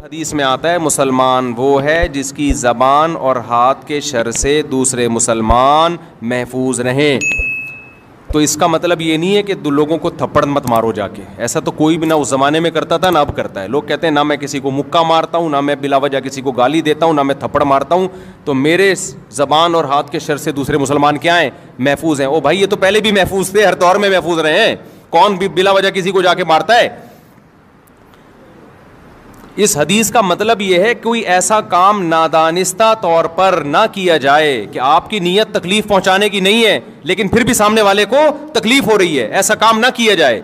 حدیث میں آتا ہے مسلمان وہ ہے جس کی زبان اور ہاتھ کے شر سے دوسرے مسلمان محفوظ رہیں. تو اس کا مطلب یہ نہیں ہے کہ لوگوں کو تھپڑ مت مارو جا کے. ایسا تو کوئی بھی نہ اس زمانے میں کرتا تھا نہ اب کرتا ہے. لوگ کہتے ہیں نہ میں کسی کو مکہ مارتا ہوں، نہ میں بلا وجہ کسی کو گالی دیتا ہوں، نہ میں تھپڑ مارتا ہوں. تو میرے زبان اور ہاتھ کے شر سے دوسرے مسلمان کیا ہیں؟ محفوظ ہیں. او بھائی یہ تو پہلے بھی محفوظ تھے، ہر دور میں محفوظ رہے ہیں. کون بھی بلا وجہ کسی کو جا کے مارتا ہے؟ اس حدیث کا مطلب یہ ہے کوئی ایسا کام نادانستہ طور پر نہ کیا جائے کہ آپ کی نیت تکلیف پہنچانے کی نہیں ہے لیکن پھر بھی سامنے والے کو تکلیف ہو رہی ہے. ایسا کام نہ کیا جائے.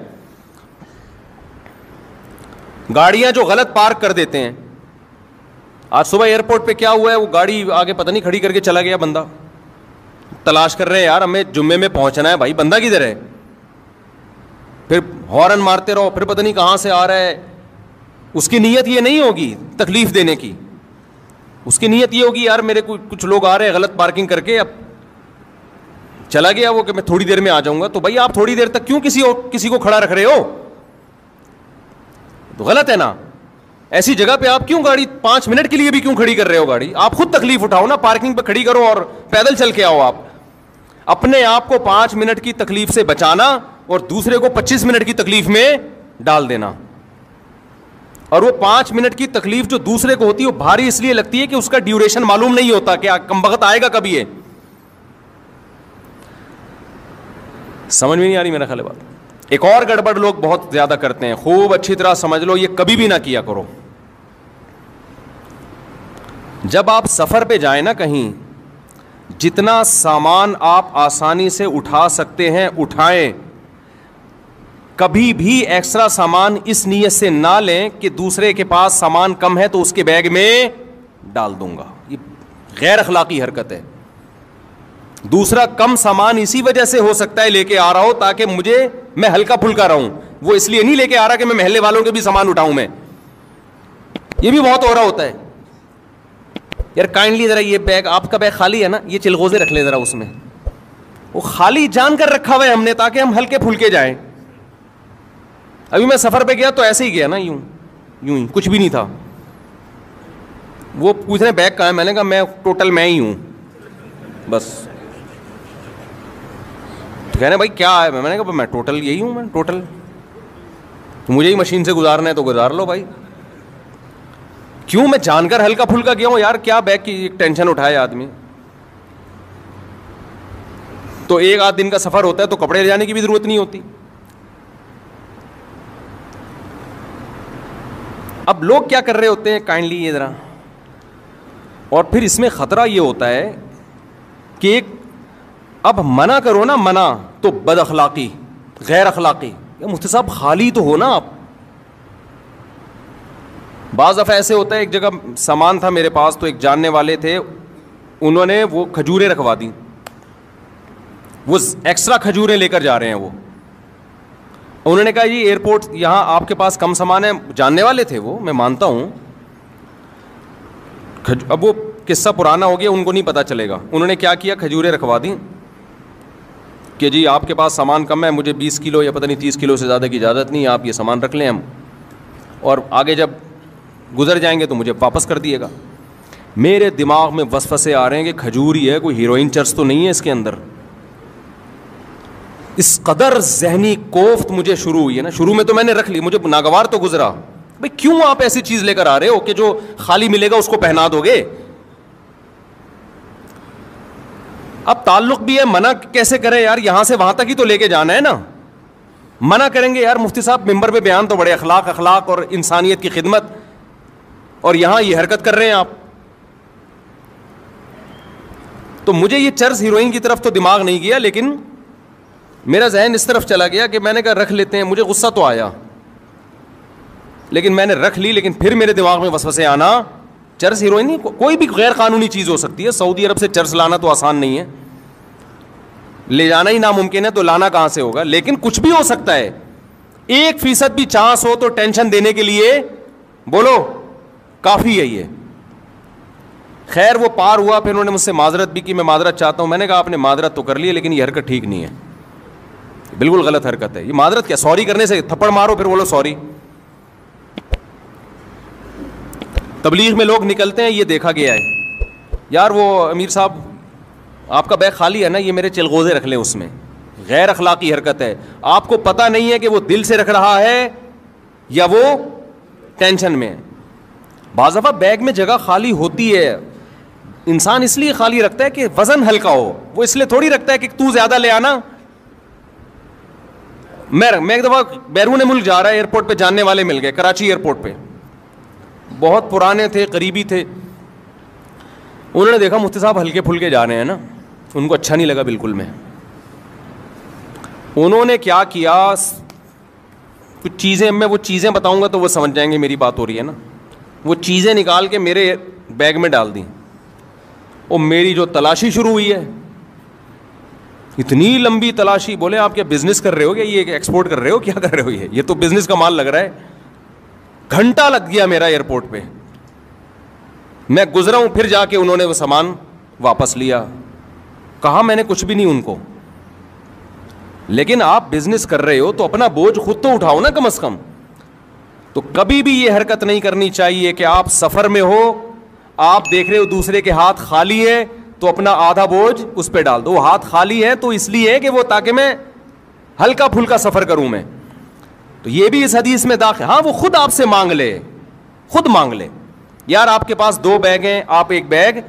گاڑیاں جو غلط پارک کر دیتے ہیں، آج صبح ایئرپورٹ پہ کیا ہوا ہے، وہ گاڑی آگے پتہ نہیں کھڑی کر کے چلا گیا بندہ. تلاش کر رہے ہیں یار ہمیں جمعے میں پہنچنا ہے، بھائی بندہ کدھر ہے؟ پھر ہارن مارتے رہو، پھر پتہ نہیں کہاں سے آ رہا ہے. اس کی نیت یہ نہیں ہوگی تکلیف دینے کی، اس کی نیت یہ ہوگی یار میرے کچھ لوگ آ رہے ہیں غلط پارکنگ کر کے، اب چلا گیا وہ کہ میں تھوڑی دیر میں آ جاؤں گا. تو بھائی آپ تھوڑی دیر تک کیوں کسی کو کھڑا رکھ رہے ہو؟ تو غلط ہے نا. ایسی جگہ پہ آپ کیوں گاڑی 5 منٹ کے لیے بھی کیوں کھڑی کر رہے ہو گاڑی؟ آپ خود تکلیف اٹھاؤ نا، پارکنگ پہ کھڑی کرو اور پیدل چل کے آؤ. آپ اپنے آپ کو 5 منٹ کی تکلیف سے بچانا اور دوسرے کو 25 منٹ کی تکلیف میں ڈال دینا. اور وہ 5 منٹ کی تکلیف جو دوسرے کو ہوتی ہے وہ بھاری اس لیے لگتی ہے کہ اس کا ڈیوریشن معلوم نہیں ہوتا کہ کم وقت آئے گا کبھی. ہے سمجھ میں نہیں آ رہی میرا خیال بات. ایک اور گڑبڑ لوگ بہت زیادہ کرتے ہیں، خوب اچھی طرح سمجھ لو، یہ کبھی بھی نہ کیا کرو. جب آپ سفر پہ جائیں نا کہیں، جتنا سامان آپ آسانی سے اٹھا سکتے ہیں اٹھائیں. کبھی بھی ایکسٹرا سامان اس نیت سے نہ لیں کہ دوسرے کے پاس سامان کم ہے تو اس کے بیگ میں ڈال دوں گا. یہ غیر اخلاقی حرکت ہے. دوسرا کم سامان اسی وجہ سے ہو سکتا ہے لے کے آ رہا ہو تاکہ میں ہلکا پھلکا رہوں. وہ اس لیے نہیں لے کے آ رہا کہ میں محلے والوں کے بھی سامان اٹھاؤں. میں یہ بھی بہت ہو رہا ہوتا ہے. یار کائنڈلی ذرا یہ بیگ، آپ کا بیگ خالی ہے نا، یہ چلغوزے رکھ لیں ذرا اس میں. وہ خالی جان کر رکھا ہوا ہے ہم نے تاکہ ہم ہلکے پھلکے جائیں. ابھی میں سفر پہ گیا تو ایسے ہی گیا نا، یوں ہی کچھ بھی نہیں تھا. وہ پوچھ رہے بیگ کہاں ہے، میں نے کہا میں ٹوٹل میں ہی ہوں بس. تو کہہ رہے بھائی کیا ہے، میں نے کہا میں ٹوٹل یہی ہوں، میں ٹوٹل مجھے ہی مشین سے گزارنا ہے تو گزار لو بھائی. کیوں میں جان کر ہلکا پھلکا گیا ہوں یار، کیا بیگ کی ٹینشن اٹھائے آدمی. تو 1 آدھ دن کا سفر ہوتا ہے تو کپڑے لے جانے کی بھی ضرورت نہیں ہوتی. اب لوگ کیا کر رہے ہوتے ہیں، کائنڈلی یہ ذرا، اور پھر اس میں خطرہ یہ ہوتا ہے کہ اب منع کرو نا، منع تو بد اخلاقی، غیر اخلاقی. مفتی صاحب خالی تو ہو نا آپ. بعض دفعہ ایسے ہوتا ہے، ایک جگہ سامان تھا میرے پاس تو ایک جاننے والے تھے، انہوں نے وہ کھجوریں رکھوا دی. وہ ایکسٹرا کھجوریں لے کر جا رہے ہیں. وہ انہوں نے کہا جی ایئرپورٹ یہاں آپ کے پاس کم سامان ہے. جاننے والے تھے وہ، میں مانتا ہوں. اب وہ قصہ پرانا ہو گیا، ان کو نہیں پتا چلے گا. انہوں نے کیا کیا، کھجوریں رکھوا دیں کہ جی آپ کے پاس سامان کم ہے، مجھے 20 کلو یا پتہ نہیں 30 کلو سے زیادہ کی اجازت نہیں ہے، آپ یہ سامان رکھ لیں ہم، اور آگے جب گزر جائیں گے تو مجھے واپس کر دیے گا. میرے دماغ میں وسوسے آ رہے ہیں کہ کھجور ہی ہے، کوئی ہیروئن چرس تو نہیں ہے اس کے اندر. اس قدر ذہنی کوفت مجھے شروع ہوئی ہے نا. شروع میں تو میں نے رکھ لی، مجھے ناگوار تو گزرا، بھائی کیوں آپ ایسی چیز لے کر آ رہے ہو کہ جو خالی ملے گا اس کو پہنا دو گے. اب تعلق بھی ہے، منع کیسے کریں یار، یہاں سے وہاں تک ہی تو لے کے جانا ہے نا. منع کریں گے یار مفتی صاحب ممبر پہ بیان تو بڑے اخلاق اور انسانیت کی خدمت، اور یہاں یہ حرکت کر رہے ہیں آپ. تو مجھے یہ چرس ہیروئن کی طرف تو دماغ نہیں گیا، لیکن میرا ذہن اس طرف چلا گیا کہ میں نے کہا رکھ لیتے ہیں. مجھے غصہ تو آیا لیکن میں نے رکھ لی. لیکن پھر میرے دماغ میں وسوسے آنا، چرس ہیروئن نہیں، کوئی بھی غیر قانونی چیز ہو سکتی ہے. سعودی عرب سے چرس لانا تو آسان نہیں ہے، لے جانا ہی ناممکن ہے، تو لانا کہاں سے ہوگا. لیکن کچھ بھی ہو سکتا ہے. 1% بھی چانس ہو تو ٹینشن دینے کے لیے بولو کافی ہے یہ. خیر وہ پار ہوا، پھر انہوں نے مجھ سے معذرت بھی کی. میں معذرت چاہتا ہوں. میں نے کہا آپ نے معذرت تو کر لی ہے لیکن یہ حرکت ٹھیک نہیں ہے، بالکل غلط حرکت ہے. یہ معذرت کیا، سوری کرنے سے تھپڑ مارو پھر بولو سوری. تبلیغ میں لوگ نکلتے ہیں, یہ دیکھا گیا ہے, یار وہ امیر صاحب آپ کا بیگ خالی ہے نا, یہ میرے چلغوزے رکھ لیں اس میں. غیر اخلاقی حرکت ہے. آپ کو پتہ نہیں ہے کہ وہ دل سے رکھ رہا ہے یا وہ ٹینشن میں ہے. بعض دفعہ بیگ میں جگہ خالی ہوتی ہے, انسان اس لیے خالی رکھتا ہے کہ وزن ہلکا ہو, وہ اس لیے تھوڑی رکھتا ہے کہ تو زیادہ لے آنا. میں ایک دفعہ بیرون ملک جا رہا ہے, ایئرپورٹ پہ جاننے والے مل گئے, کراچی ایئرپورٹ پہ, بہت پرانے تھے, قریبی تھے. انہوں نے دیکھا مفتی صاحب ہلکے پھلکے جا رہے ہیں نا, ان کو اچھا نہیں لگا بالکل. انہوں نے کیا کیا, کچھ چیزیں, میں وہ چیزیں بتاؤں گا تو وہ سمجھ جائیں گے میری بات ہو رہی ہے نا. وہ چیزیں نکال کے میرے بیگ میں ڈال دیں, اور میری جو تلاشی شروع ہوئی ہے, اتنی لمبی تلاشی. بولے آپ کیا بزنس کر رہے ہو, کیا یہ ایکسپورٹ کر رہے ہو, کیا کر رہے ہو, یہ تو بزنس کا مال لگ رہا ہے. گھنٹہ لگ گیا میرا ایئرپورٹ پہ. میں گزرا ہوں, پھر جا کے انہوں نے وہ سامان واپس لیا. کہا میں نے کچھ بھی نہیں ان کو, لیکن آپ بزنس کر رہے ہو تو اپنا بوجھ خود تو اٹھاؤ نا کم از کم. تو کبھی بھی یہ حرکت نہیں کرنی چاہیے کہ آپ سفر میں ہو, آپ دیکھ رہے ہو دوسرے کے ہاتھ خالی ہے تو اپنا آدھا بوجھ اس پہ ڈال دو. وہ ہاتھ خالی ہے تو اس لیے ہے کہ وہ تاکہ میں ہلکا پھلکا سفر کروں میں. تو یہ بھی اس حدیث میں داخل. ہاں وہ خود آپ سے مانگ لے, خود مانگ لے, یار آپ کے پاس 2 بیگ ہیں, آپ ایک بیگ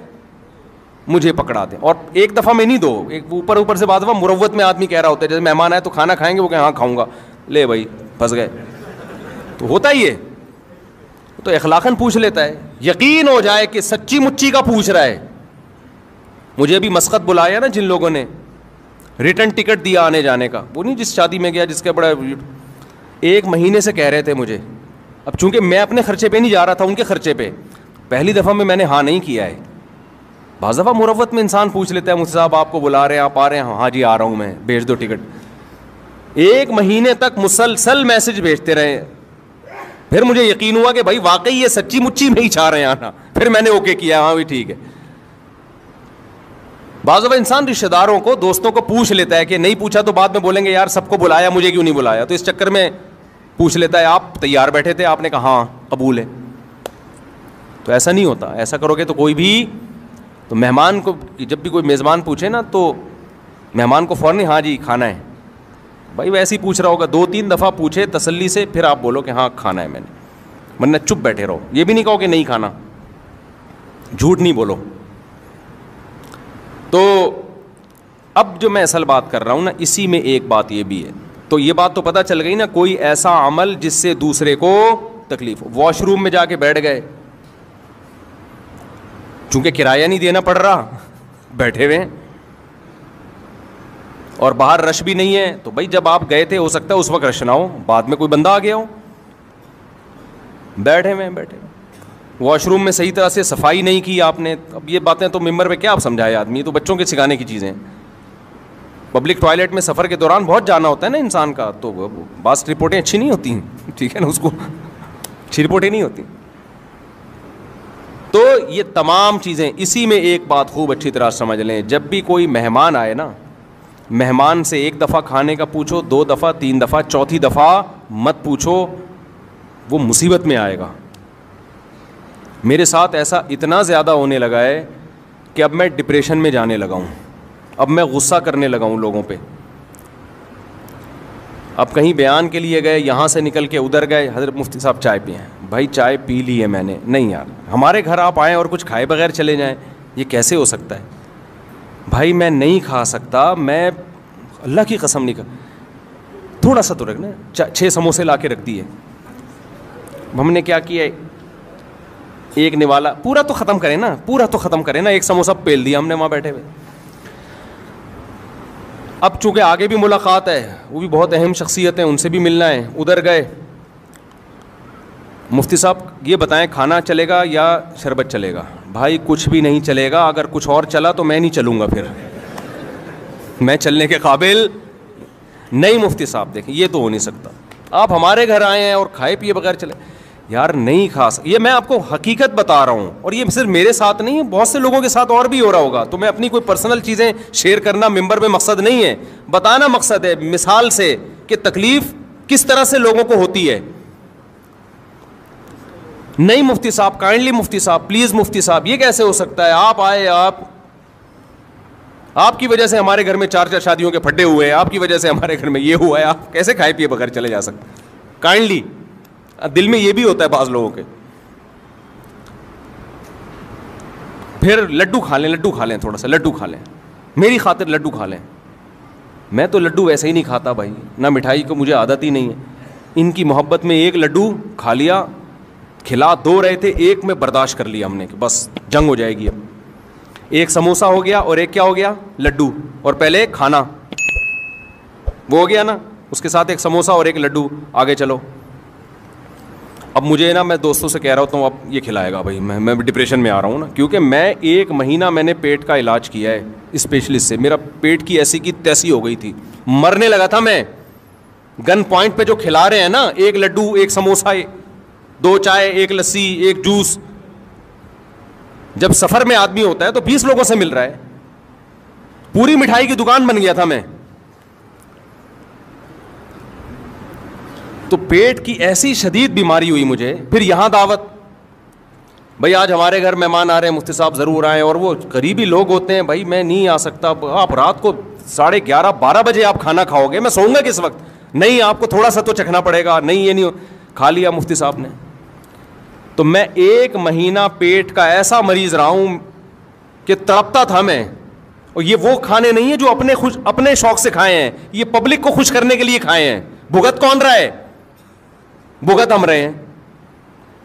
مجھے پکڑا دیں. اور ایک دفعہ میں نہیں, 2 ایک اوپر سے بعد دفعہ مروت میں آدمی کہہ رہا ہوتا ہے, جیسے مہمان آئے تو کھانا کھائیں گے, وہ کہ ہاں کھاؤں گا, لے بھائی پھنس گئے. تو ہوتا ہی ہے, تو اخلاقاً پوچھ لیتا ہے, یقین ہو جائے کہ سچی مچی کا پوچھ رہا ہے. مجھے بھی مسقط بلایا نا جن لوگوں نے, ریٹرن ٹکٹ دیا آنے جانے کا, وہ نہیں جس شادی میں گیا جس کا بڑا 1 مہینے سے کہہ رہے تھے مجھے. اب چونکہ میں اپنے خرچے پہ نہیں جا رہا تھا, ان کے خرچے پہ, پہلی دفعہ میں نے ہاں نہیں کیا ہے. بعض دفعہ مروت میں انسان پوچھ لیتا ہے, مجھ سے صاحب آپ کو بلا رہے ہیں, آپ آ رہے ہیں, ہاں جی آ رہا ہوں میں, بھیج دو ٹکٹ. 1 مہینے تک مسلسل میسج بھیجتے رہے. پھر مجھے یقین ہوا کہ بھائی واقعی یہ سچی مچی میں ہی چاہ رہے ہیں آنا. پھر میں نے اوکے کیا, ہاں بھی ٹھیک ہے. بعض دفعہ انسان رشتہ داروں کو, دوستوں کو پوچھ لیتا ہے کہ نہیں پوچھا تو بعد میں بولیں گے یار سب کو بلایا, مجھے کیوں نہیں بلایا. تو اس چکر میں پوچھ لیتا ہے, آپ تیار بیٹھے تھے, آپ نے کہا ہاں قبول ہے. تو ایسا نہیں ہوتا. ایسا کرو گے تو کوئی بھی, تو مہمان کو جب بھی کوئی میزبان پوچھے نا تو مہمان کو فوراً ہاں جی کھانا ہے. بھائی ویسے ہی پوچھ رہا ہوگا, 2-3 دفعہ پوچھے تسلی سے, پھر آپ بولو کہ ہاں کھانا ہے میں نے, ورنہ چپ بیٹھے رہو. یہ بھی نہیں کہو کہ نہیں کھانا, جھوٹ نہیں بولو. تو اب جو میں اصل بات کر رہا ہوں نا, اسی میں ایک بات یہ بھی ہے. تو یہ بات تو پتہ چل گئی نا, کوئی ایسا عمل جس سے دوسرے کو تکلیف ہو. واش روم میں جا کے بیٹھ گئے, چونکہ کرایہ نہیں دینا پڑ رہا, بیٹھے ہوئے ہیں, اور باہر رش بھی نہیں ہے, تو بھائی جب آپ گئے تھے ہو سکتا ہے اس وقت رش نہ ہو, بعد میں کوئی بندہ آ گیا ہو. بیٹھے ہوئے. واش روم میں صحیح طرح سے صفائی نہیں کی آپ نے. اب یہ باتیں تو ممبر پہ کیا آپ سمجھائے آدمی, تو بچوں کے سکھانے کی چیزیں. پبلک ٹوائلٹ میں سفر کے دوران بہت جانا ہوتا ہے نا انسان کا, تو بعض رپورٹیں اچھی نہیں ہوتی ہیں, ٹھیک ہے نا, اس کو اچھی رپورٹیں نہیں ہوتی. تو یہ تمام چیزیں, اسی میں ایک بات خوب اچھی طرح سمجھ لیں, جب بھی کوئی مہمان آئے نا, مہمان سے 1 دفعہ کھانے کا پوچھو, 2 دفعہ, 3 دفعہ, 4تھی دفعہ مت پوچھو, وہ مصیبت میں آئے گا. میرے ساتھ ایسا اتنا زیادہ ہونے لگا ہے کہ اب میں ڈپریشن میں جانے لگا ہوں, اب میں غصہ کرنے لگا ہوں لوگوں پہ. اب کہیں بیان کے لیے گئے, یہاں سے نکل کے ادھر گئے, حضرت مفتی صاحب چائے پئیں. بھائی چائے پی لی ہے میں نے. نہیں یار, ہمارے گھر آپ آئیں اور کچھ کھائے بغیر چلے جائیں, یہ کیسے ہو سکتا ہے؟ بھائی میں نہیں کھا سکتا, میں اللہ کی قسم نہیں تھوڑا سا تو رکھنا. 6 سموسے لا کے رکھ دیے. ہم نے کیا کیا, ایک نوالا, پورا تو ختم کریں نا, پورا تو ختم کریں نا. 1 سموسہ پیل دیا ہم نے وہاں بیٹھے ہوئے. اب چونکہ آگے بھی ملاقات ہے, وہ بھی بہت اہم شخصیت ہیں, ان سے بھی ملنا ہے. ادھر گئے, مفتی صاحب یہ بتائیں کھانا چلے گا یا شربت چلے گا؟ بھائی کچھ بھی نہیں چلے گا, اگر کچھ اور چلا تو میں نہیں چلوں گا, پھر میں چلنے کے قابل نہیں. مفتی صاحب دیکھیں یہ تو ہو نہیں سکتا, آپ ہمارے گھر آئے ہیں اور کھائے پیے بغیر چلے. یار نہیں کھا سکتا, یہ میں آپ کو حقیقت بتا رہا ہوں, اور یہ صرف میرے ساتھ نہیں, بہت سے لوگوں کے ساتھ اور بھی ہو رہا ہوگا. تو میں اپنی کوئی پرسنل چیزیں شیئر کرنا ممبر پہ مقصد نہیں ہے, بتانا مقصد ہے مثال سے کہ تکلیف کس طرح سے لوگوں کو ہوتی ہے. نہیں مفتی صاحب، کائنڈلی مفتی صاحب، پلیز مفتی صاحب، یہ کیسے ہو سکتا ہے؟ آپ آئے، آپ کی وجہ سے ہمارے گھر میں 4 شادیوں کے پھڈے ہوئے ہیں، آپ کی وجہ سے ہمارے گھر میں یہ ہوا ہے، آپ کیسے کھائے پیے بغیر چلے جا سکتے؟ کائنڈلی، دل میں یہ بھی ہوتا ہے بعض لوگوں کے. پھر لڈو کھا لیں تھوڑا سا لڈو کھا لیں، میری خاطر لڈو کھا لیں. میں تو لڈو ویسے ہی نہیں کھاتا بھائی، نہ مٹھائی کو مجھے عادت ہی نہیں ہے. ان کی محبت میں ایک لڈو کھا لیا، کھلا 2 رہے تھے، ایک میں برداشت کر لیا ہم نے کہ بس جنگ ہو جائے گی. اب ایک سموسا ہو گیا اور ایک کیا ہو گیا؟ لڈو. اور پہلے کھانا وہ ہو گیا نا، اس کے ساتھ ایک سموسا اور ایک لڈو، آگے چلو. اب مجھے نا، میں دوستوں سے کہہ رہا ہوتا ہوں اب یہ کھلائے گا بھائی، میں ڈپریشن میں آ رہا ہوں نا، کیونکہ میں 1 مہینہ میں نے پیٹ کا علاج کیا ہے اسپیشلسٹ سے. میرا پیٹ کی ایسی کی تیسی ہو گئی تھی، مرنے لگا تھا میں. گن پوائنٹ پہ جو کھلا رہے ہیں نا، 1 لڈو، 1 سموسا، 2 چائے، 1 لسی، 1 جوس. جب سفر میں آدمی ہوتا ہے تو 20 لوگوں سے مل رہا ہے، پوری مٹھائی کی دکان بن گیا تھا میں. تو پیٹ کی ایسی شدید بیماری ہوئی مجھے. پھر یہاں دعوت، بھائی آج ہمارے گھر مہمان آ رہے ہیں، مفتی صاحب ضرور آئیں. اور وہ قریبی لوگ ہوتے ہیں، بھائی میں نہیں آ سکتا، آپ رات کو 11:30 12 بجے آپ کھانا کھاؤ گے، میں سوؤں گا کس وقت؟ نہیں، آپ کو تھوڑا سا تو چکھنا پڑے گا. نہیں یہ نہیں، کھا لیا مفتی صاحب نے. تو میں 1 مہینہ پیٹ کا ایسا مریض رہا ہوں کہ تڑپتا تھا میں. اور یہ وہ کھانے نہیں ہیں جو اپنے شوق سے کھائے ہیں، یہ پبلک کو خوش کرنے کے لیے کھائے ہیں. بھگت کون رہا ہے؟ بھگت ہم رہے ہیں.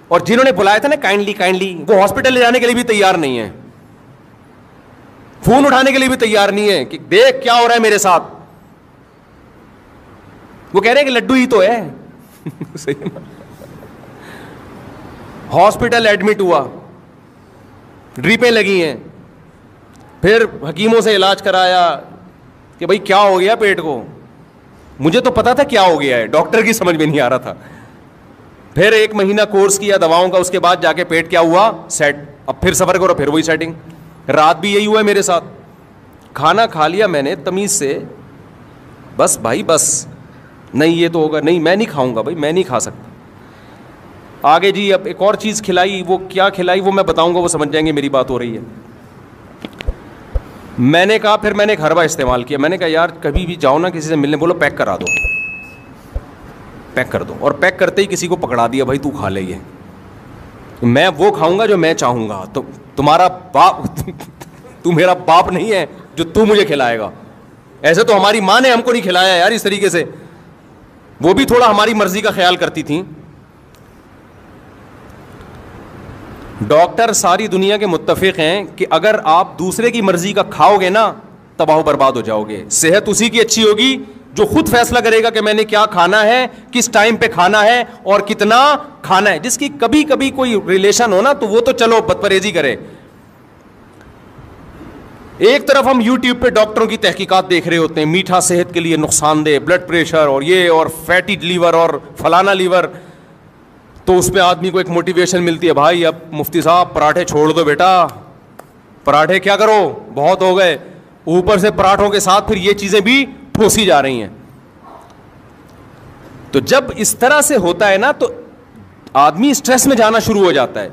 اور جنہوں نے بلایا تھا نا کائنڈلی، وہ ہاسپٹل لے جانے کے لیے بھی تیار نہیں ہے، فون اٹھانے کے لیے بھی تیار نہیں ہے کہ دیکھ کیا ہو رہا ہے میرے ساتھ. وہ کہہ رہے ہیں کہ لڈو ہی تو ہے. ہاسپٹل ایڈمٹ ہوا، ڈریپیں لگی ہیں، پھر حکیموں سے علاج کرایا کہ بھائی کیا ہو گیا پیٹ کو. مجھے تو پتا تھا کیا ہو گیا ہے، ڈاکٹر کی سمجھ میں نہیں آ رہا تھا. پھر 1 مہینہ کورس کیا دواؤں کا، اس کے بعد جا کے پیٹ کیا ہوا؟ سیٹ. اب پھر سفر کرو، پھر وہی سیٹنگ. رات بھی یہی ہوا ہے میرے ساتھ. کھانا کھا لیا میں نے تمیز سے، بس بھائی بس نہیں یہ تو ہوگا، نہیں میں نہیں کھاؤں گا بھائی، میں نہیں کھا سکتا. آگے جی اب ایک اور چیز کھلائی، وہ کیا کھلائی وہ میں بتاؤں گا، وہ سمجھ جائیں گے میری بات ہو رہی ہے. میں نے کہا، پھر میں نے ایک حربہ استعمال کیا. میں نے کہا یار کبھی بھی جاؤ نا کسی سے ملنے، بولو پیک کرا دو، پیک کر دو. اور پیک کرتے ہی کسی کو پکڑا دیا، بھائی تو کھا لے، یہ میں وہ کھاؤں گا جو میں چاہوں گا. تو تمہارا باپ تو میرا باپ نہیں ہے جو تو مجھے کھلائے گا. ایسے تو ہماری ماں نے ہم کو نہیں کھلایا یار اس طریقے سے، وہ بھی تھوڑا ہماری مرضی کا خیال کرتی تھیں. ڈاکٹر ساری دنیا کے متفق ہیں کہ اگر آپ دوسرے کی مرضی کا کھاؤ گے نا، تباہ و برباد ہو جاؤ گے. صحت اسی کی اچھی ہوگی جو خود فیصلہ کرے گا کہ میں نے کیا کھانا ہے، کس ٹائم پہ کھانا ہے اور کتنا کھانا ہے. جس کی کبھی کبھی کوئی ریلیشن ہو نا تو وہ تو چلو بد پرہیزی کرے. ایک طرف ہم یوٹیوب پہ ڈاکٹروں کی تحقیقات دیکھ رہے ہوتے ہیں، میٹھا صحت کے لیے نقصان دہ، بلڈ پریشر اور یہ اور فیٹی لیور اور فلانا لیور. تو اس پہ آدمی کو ایک موٹیویشن ملتی ہے، بھائی اب مفتی صاحب پراٹھے چھوڑ دو بیٹا، پراٹھے کیا کرو بہت ہو گئے. اوپر سے پراٹھوں کے ساتھ پھر یہ چیزیں بھی ٹھوسی جا رہی ہیں. تو جب اس طرح سے ہوتا ہے نا تو آدمی اسٹریس میں جانا شروع ہو جاتا ہے.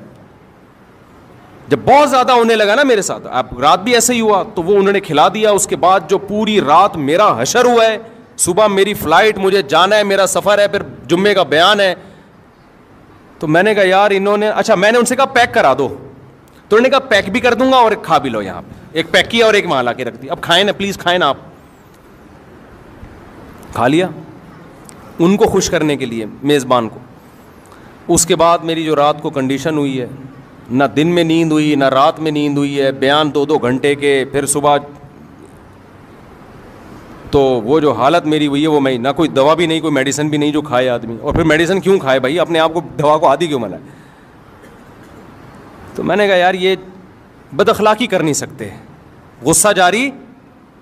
جب بہت زیادہ ہونے لگا نا میرے ساتھ، اب رات بھی ایسے ہی ہوا، تو وہ انہوں نے کھلا دیا. اس کے بعد جو پوری رات میرا حشر ہوا ہے، صبح میری فلائٹ، مجھے جانا ہے، میرا سفر ہے، پھر جمعے کا بیان ہے. تو میں نے کہا یار انہوں نے، اچھا میں نے ان سے کہا پیک کرا دو، تو انہوں نے کہا پیک بھی کر دوں گا اور ایک کھا بھی لو. یہاں پہ ایک پیک کیا اور ایک وہاں لا کے رکھ دی. اب کھائیں نا پلیز، کھائیں نا. آپ کھا لیا ان کو خوش کرنے کے لیے، میزبان کو. اس کے بعد میری جو رات کو کنڈیشن ہوئی ہے، نہ دن میں نیند ہوئی نہ رات میں نیند ہوئی ہے، بیان 2 گھنٹے کے، پھر صبح. تو وہ جو حالت میری ہوئی ہے وہ میں نہ کوئی دوا بھی نہیں، کوئی میڈیسن بھی نہیں جو کھائے آدمی. اور پھر میڈیسن کیوں کھائے بھائی، اپنے آپ کو دوا کو عادی کیوں بنائے. تو میں نے کہا یار یہ بد اخلاقی کر نہیں سکتے. غصہ جاری،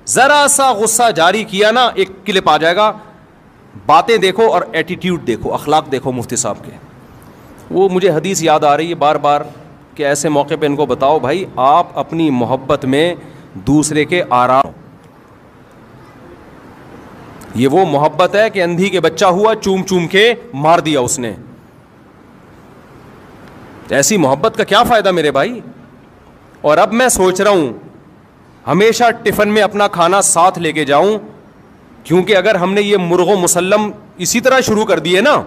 ذرا سا غصہ جاری کیا نا ایک کلپ آ جائے گا. باتیں دیکھو اور ایٹیٹیوڈ دیکھو، اخلاق دیکھو مفتی صاحب کے. وہ مجھے حدیث یاد آ رہی ہے بار بار کہ ایسے موقع پہ ان کو بتاؤ بھائی آپ اپنی محبت میں دوسرے کے آرام. یہ وہ محبت ہے کہ اندھی کے بچہ ہوا چوم چوم کے مار دیا اس نے. ایسی محبت کا کیا فائدہ میرے بھائی. اور اب میں سوچ رہا ہوں ہمیشہ ٹفن میں اپنا کھانا ساتھ لے کے جاؤں, کیونکہ اگر ہم نے یہ مرغ و مسلم اسی طرح شروع کر دیے نا,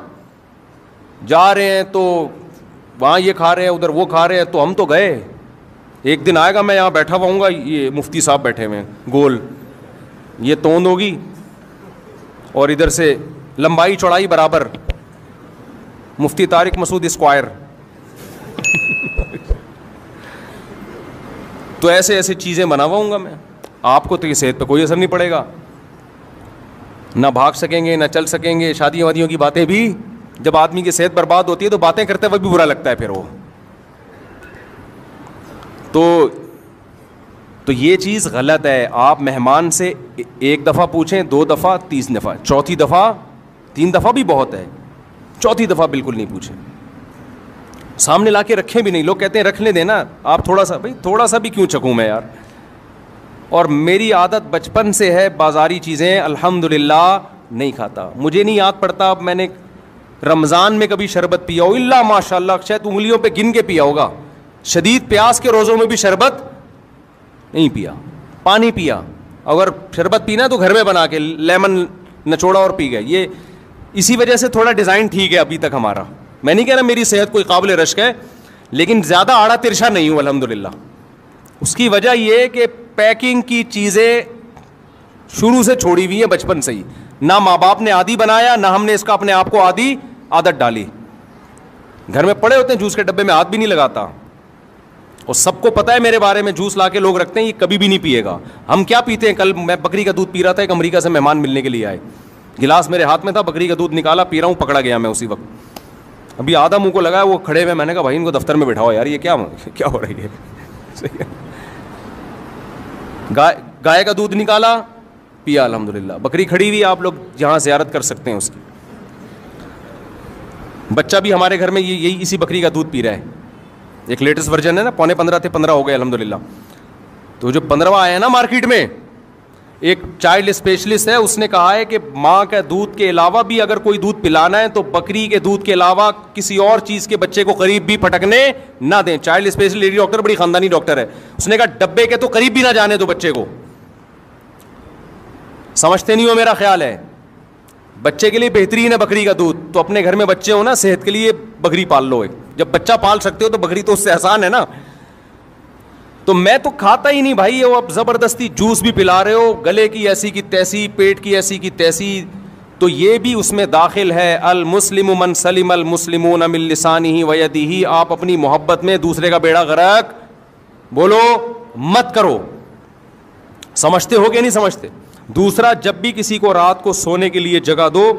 جا رہے ہیں تو وہاں یہ کھا رہے ہیں ادھر وہ کھا رہے ہیں, تو ہم تو گئے. ایک دن آئے گا میں یہاں بیٹھا ہوا ہوں گا, یہ مفتی صاحب بیٹھے ہوئے ہیں گول, یہ توند ہوگی اور ادھر سے لمبائی چوڑائی برابر, مفتی طارق مسعود اسکوائر. تو ایسے ایسے چیزیں بناواؤں گا میں. آپ کو تو یہ صحت پہ کوئی اثر نہیں پڑے گا, نہ بھاگ سکیں گے نہ چل سکیں گے. شادیوں وادیوں کی باتیں بھی, جب آدمی کی صحت برباد ہوتی ہے تو باتیں کرتے ہوئے بھی برا لگتا ہے پھر وہ. تو یہ چیز غلط ہے. آپ مہمان سے ایک دفعہ پوچھیں, 2 دفعہ, 3 دفعہ, چوتھی دفعہ, 3 دفعہ بھی بہت ہے, چوتھی دفعہ بالکل نہیں پوچھیں. سامنے لا کے رکھیں بھی نہیں. لوگ کہتے ہیں رکھ لیں دینا, آپ تھوڑا سا, بھائی تھوڑا سا بھی کیوں چکوں میں یار. اور میری عادت بچپن سے ہے, بازاری چیزیں الحمدللہ نہیں کھاتا. مجھے نہیں یاد پڑتا اب میں نے رمضان میں کبھی شربت پیا ہو, اللہ ماشاء اللہ شاید انگلیوں پہ گن کے پیا ہوگا. شدید پیاس کے روزوں میں بھی شربت نہیں پیا, پانی پیا. اگر شربت پینا تو گھر میں بنا کے لیمن نچوڑا اور پی گئے. یہ اسی وجہ سے تھوڑا ڈیزائن ٹھیک ہے ابھی تک ہمارا. میں نہیں کہہ رہا میری صحت کوئی قابل رشک ہے, لیکن زیادہ آڑا ترشا نہیں ہوں الحمدللہ. اس کی وجہ یہ کہ پیکنگ کی چیزیں شروع سے چھوڑی ہوئی ہیں بچپن سے ہی. نہ ماں باپ نے عادی بنایا, نہ ہم نے اس کا اپنے آپ کو عادت ڈالی. گھر میں پڑے ہوتے ہیں جوس کے ڈبے میں ہاتھ بھی نہیں لگاتا. اور سب کو پتا ہے میرے بارے میں, جوس لا کے لوگ رکھتے ہیں, یہ کبھی بھی نہیں پیے گا. ہم کیا پیتے ہیں, کل میں بکری کا دودھ پی رہا تھا, ایک امریکہ سے مہمان ملنے کے لیے آئے, گلاس میرے ہاتھ میں تھا, بکری کا دودھ نکالا, پی رہا ہوں, پکڑا گیا میں اسی وقت. ابھی آدھا منہ کو لگا, وہ کھڑے ہوئے, میں نے کہا بھائی ان کو دفتر میں بٹھاؤ یار, یہ کیا ہو رہی ہے. گائے کا دودھ نکالا, پیا الحمدللہ. بکری کھڑی ہوئی, آپ لوگ جہاں زیارت کر سکتے ہیں اس کی. بچہ بھی ہمارے گھر میں یہی اسی بکری کا دودھ پی رہا ہے. ایک لیٹسٹ ورژن ہے نا, 15.5 تھے, 15 ہو گئے الحمدللہ. تو جو 15واں آیا ہے نا مارکیٹ میں, ایک چائلڈ اسپیشلسٹ ہے, اس نے کہا ہے کہ ماں کے دودھ کے علاوہ بھی اگر کوئی دودھ پلانا ہے تو بکری کے دودھ کے علاوہ کسی اور چیز کے بچے کو قریب بھی پھٹکنے نہ دیں. چائلڈ اسپیشلسٹ لیڈی ڈاکٹر, بڑی خاندانی ڈاکٹر ہے. اس نے کہا ڈبے کے تو قریب بھی نہ جانے دو بچے کو. سمجھتے نہیں ہو میرا خیال ہے. بچے کے لیے بہترین ہے بکری کا دودھ. تو اپنے گھر میں بچے ہو نا, صحت کے لیے بکری پال لو. ایک جب بچہ پال سکتے ہو تو بکری تو اس سے آسان ہے نا. تو میں تو کھاتا ہی نہیں بھائی. وہ اب زبردستی جوس بھی پلا رہے ہو, گلے کی ایسی کی تیسی, پیٹ کی ایسی کی تیسی. تو یہ بھی اس میں داخل ہے. المسلم من سلم المسلمون من لسانہ و یدہ. آپ اپنی محبت میں دوسرے کا بیڑا غرق بولو مت کرو. سمجھتے ہو کہ نہیں سمجھتے؟ دوسرا, جب بھی کسی کو رات کو سونے کے لیے جگہ دو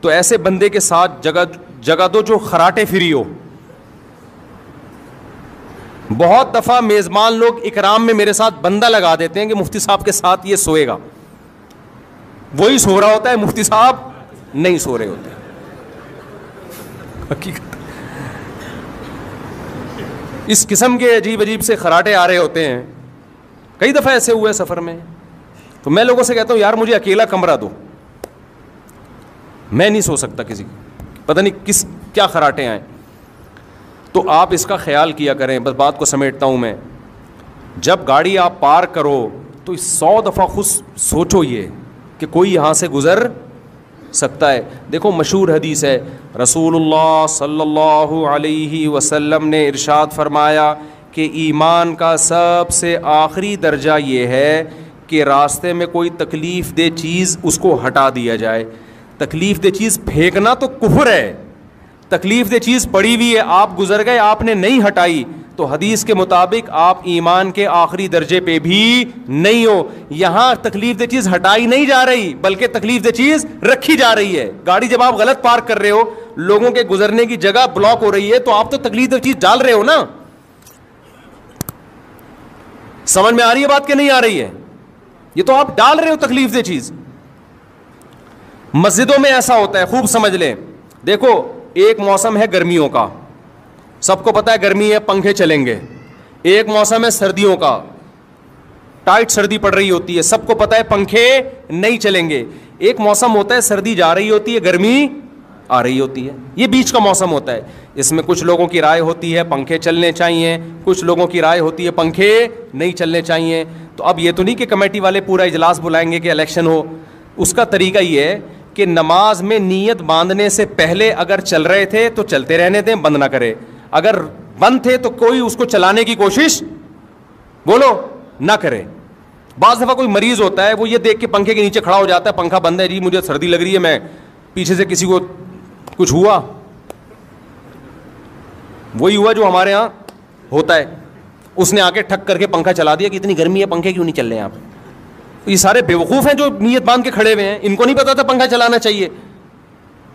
تو ایسے بندے کے ساتھ جگہ دو جو خراٹے فری ہو. بہت دفعہ میزبان لوگ اکرام میں میرے ساتھ بندہ لگا دیتے ہیں کہ مفتی صاحب کے ساتھ یہ سوئے گا. وہی سو رہا ہوتا ہے, مفتی صاحب نہیں سو رہے ہوتے. حقیقت اس قسم کے عجیب عجیب سے خراٹے آ رہے ہوتے ہیں. کئی دفعہ ایسے ہوئے سفر میں. تو میں لوگوں سے کہتا ہوں یار مجھے اکیلا کمرہ دو, میں نہیں سو سکتا کسی پتہ نہیں کیا خراٹے آئیں. تو آپ اس کا خیال کیا کریں. بس بات کو سمیٹتا ہوں میں. جب گاڑی آپ پارک کرو تو 100 دفعہ خود سوچو یہ کہ کوئی یہاں سے گزر سکتا ہے. دیکھو مشہور حدیث ہے, رسول اللہ صلی اللہ علیہ وسلم نے ارشاد فرمایا کہ ایمان کا سب سے آخری درجہ یہ ہے کہ راستے میں کوئی تکلیف دہ چیز اس کو ہٹا دیا جائے. تکلیف دہ چیز پھینکنا تو کفر ہے. تکلیف دہ چیز پڑی ہوئی ہے, آپ گزر گئے, آپ نے نہیں ہٹائی, تو حدیث کے مطابق آپ ایمان کے آخری درجے پہ بھی نہیں ہو. یہاں تکلیف دہ چیز ہٹائی نہیں جا رہی بلکہ تکلیف دہ چیز رکھی جا رہی ہے. گاڑی جب آپ غلط پارک کر رہے ہو, لوگوں کے گزرنے کی جگہ بلاک ہو رہی ہے, تو آپ تو تکلیف دہ چیز ڈال رہے ہو نا. سمجھ میں آ رہی ہے بات کہ نہیں آ رہی ہے؟ یہ تو آپ ڈال رہے ہو تکلیف دہ چیز. مسجدوں میں ایسا ہوتا ہے, خوب سمجھ لیں. دیکھو ایک موسم ہے گرمیوں کا, سب کو پتا ہے گرمی ہے, پنکھے چلیں گے. ایک موسم ہے سردیوں کا, ٹائٹ سردی پڑ رہی ہوتی ہے, سب کو پتا ہے پنکھے نہیں چلیں گے. ایک موسم ہوتا ہے سردی جا رہی ہوتی ہے, گرمی آ رہی ہوتی ہے. یہ بیچ کا موسم ہوتا ہے. اس میں کچھ لوگوں کی رائے ہوتی ہے پنکھے چلنے چاہیے, کچھ لوگوں کی رائے ہوتی ہے پنکھے نہیں چلنے چاہیے. تو اب یہ تو نہیں کہ کمیٹی والے پورا اجلاس بلائیں گے کہ الیکشن ہو. اس کا طریقہ یہ ہے کہ نماز میں نیت باندھنے سے پہلے اگر چل رہے تھے تو چلتے رہنے دیں, بند نہ کرے. اگر بند تھے تو کوئی اس کو چلانے کی کوشش بولو نہ کرے. بعض دفعہ کوئی مریض ہوتا ہے, وہ یہ دیکھ کے پنکھے کے نیچے کھڑا ہو جاتا ہے, پنکھا بند ہے جی مجھے سردی لگ رہی ہے, میں پیچھے سے کسی کو کچھ ہوا. وہی ہوا جو ہمارے ہاں ہوتا ہے, اس نے آ کے ٹھک کر کے پنکھا چلا دیا کہ اتنی گرمی ہے پنکھے کیوں نہیں چل رہے ہیں آپ. یہ سارے بیوقوف ہیں جو نیت باندھ کے کھڑے ہوئے ہیں, ان کو نہیں پتا تھا پنکھا چلانا چاہیے.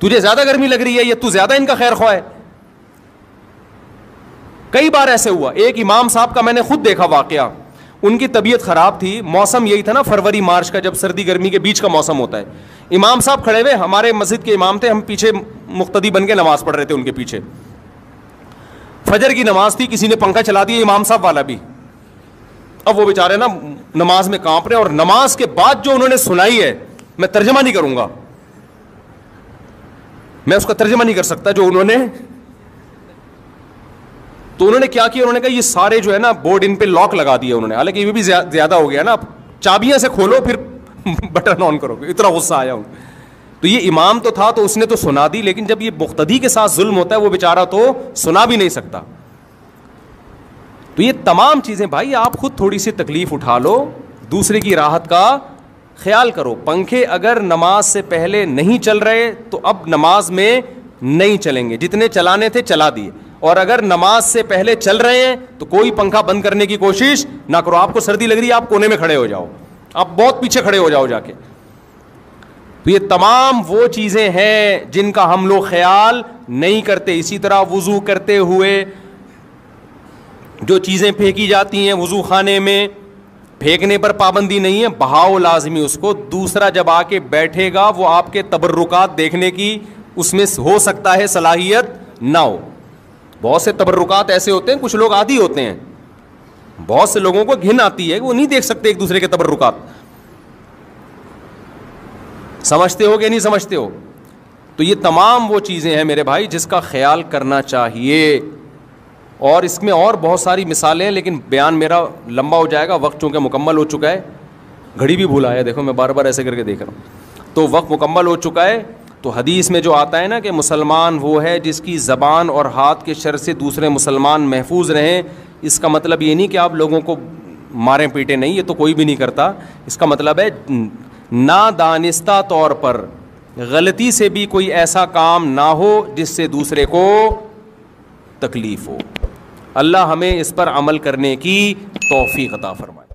تجھے زیادہ گرمی لگ رہی ہے یا تو زیادہ ان کا خیر خواہ ہے. کئی بار ایسے ہوا. ایک امام صاحب کا میں نے خود دیکھا واقعہ, ان کی طبیعت خراب تھی, موسم یہی تھا نا فروری مارچ کا, جب سردی گرمی کے بیچ کا موسم ہوتا ہے. امام صاحب کھڑے ہوئے, ہمارے مسجد کے امام تھے, ہم پیچھے مقتدی بن کے نماز پڑھ رہے تھے ان کے پیچھے. فجر کی نماز تھی, کسی نے پنکھا چلا دیا, امام صاحب والا بھی. اب وہ بیچارے نا نماز میں کانپ رہے ہیں, اور نماز کے بعد جو انہوں نے سنائی ہے میں ترجمہ نہیں کروں گا, میں اس کا ترجمہ نہیں کر سکتا جو انہوں نے. تو انہوں نے کیا کیا, انہوں نے کہا یہ سارے جو ہے نا بورڈ ان پہ لاک لگا دیا انہوں نے. حالانکہ یہ بھی زیادہ ہو گیا نا, چابیاں سے کھولو پھر بٹن آن کرو, اتنا غصہ آیا ہوں. تو یہ امام تو تھا تو اس نے تو سنا دی, لیکن جب یہ مقتدی کے ساتھ ظلم ہوتا ہے وہ بیچارہ تو سنا بھی نہیں سکتا. تو یہ تمام چیزیں بھائی آپ خود تھوڑی سی تکلیف اٹھا لو, دوسرے کی راحت کا خیال کرو. پنکھے اگر نماز سے پہلے نہیں چل رہے تو اب نماز میں نہیں چلیں گے, جتنے چلانے تھے چلا دیے. اور اگر نماز سے پہلے چل رہے ہیں تو کوئی پنکھا بند کرنے کی کوشش نہ کرو. آپ کو سردی لگ رہی ہے آپ کونے میں کھڑے ہو جاؤ, آپ بہت پیچھے کھڑے ہو جاؤ جا کے. تو یہ تمام وہ چیزیں ہیں جن کا ہم لوگ خیال نہیں کرتے. اسی طرح وضو کرتے ہوئے جو چیزیں پھینکی جاتی ہیں وضو خانے میں, پھینکنے پر پابندی نہیں ہے, بہاؤ لازمی اس کو. دوسرا جب آ کے بیٹھے گا وہ آپ کے تبرکات دیکھنے کی اس میں ہو سکتا ہے صلاحیت نہ ہو. بہت سے تبرکات ایسے ہوتے ہیں, کچھ لوگ عادی ہوتے ہیں, بہت سے لوگوں کو گھن آتی ہے, وہ نہیں دیکھ سکتے ایک دوسرے کے تبرکات. سمجھتے ہو کہ نہیں سمجھتے ہو؟ تو یہ تمام وہ چیزیں ہیں میرے بھائی جس کا خیال کرنا چاہیے. اور اس میں اور بہت ساری مثالیں ہیں, لیکن بیان میرا لمبا ہو جائے گا, وقت چونکہ مکمل ہو چکا ہے. گھڑی بھی بھولا ہے, دیکھو میں بار بار ایسے کر کے دیکھ رہا ہوں. تو وقت مکمل ہو چکا ہے. تو حدیث میں جو آتا ہے نا کہ مسلمان وہ ہے جس کی زبان اور ہاتھ کے شر سے دوسرے مسلمان محفوظ رہیں, اس کا مطلب یہ نہیں کہ آپ لوگوں کو ماریں پیٹیں, نہیں, یہ تو کوئی بھی نہیں کرتا. اس کا مطلب ہے نادانستہ طور پر غلطی سے بھی کوئی ایسا کام نہ ہو جس سے دوسرے کو تکلیف ہو. اللہ ہمیں اس پر عمل کرنے کی توفیق عطا فرمائے.